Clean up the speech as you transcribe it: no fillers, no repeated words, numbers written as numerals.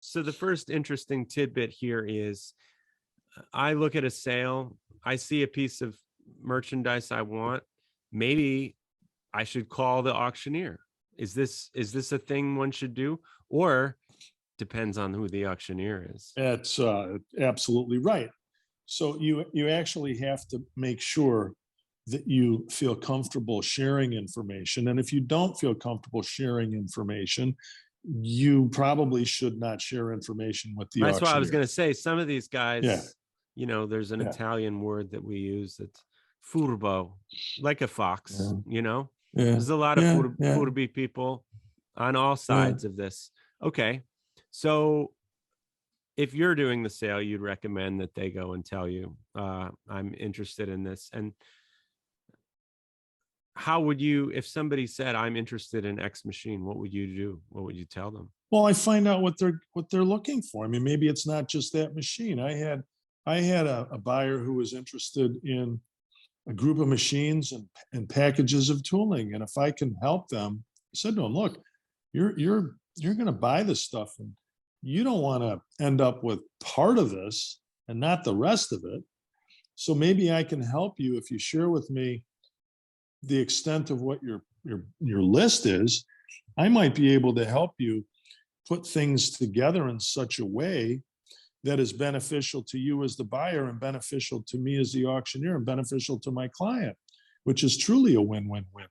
So the first interesting tidbit here is I look at a sale, I see a piece of merchandise I want. Maybe I should call the auctioneer. Is this a thing one should do? Or depends on who the auctioneer is. That's absolutely right. So you actually have to make sure that you feel comfortable sharing information. And if you don't feel comfortable sharing information, you probably should not share information with the That's what I was auctioneer. going to say. Some of these guys, Yeah. There's an Yeah. Italian word that we use that's furbo, like a fox, Yeah. There's a lot of Yeah. furby people on all Yeah. sides of this. Okay. So if you're doing the sale, you'd recommend that they go and tell you, I'm interested in this. And how would you, if somebody said, I'm interested in X machine, what would you do? What would you tell them? Well, I find out what they're looking for. I mean, maybe it's not just that machine. I had a buyer who was interested in a group of machines and packages of tooling. And if I can help them, I said to them, look, you're going to buy this stuff and you don't want to end up with part of this and not the rest of it. So maybe I can help you if you share with me the extent of what your list is. I might be able to help you put things together in such a way that is beneficial to you as the buyer and beneficial to me as the auctioneer and beneficial to my client, which is truly a win-win-win.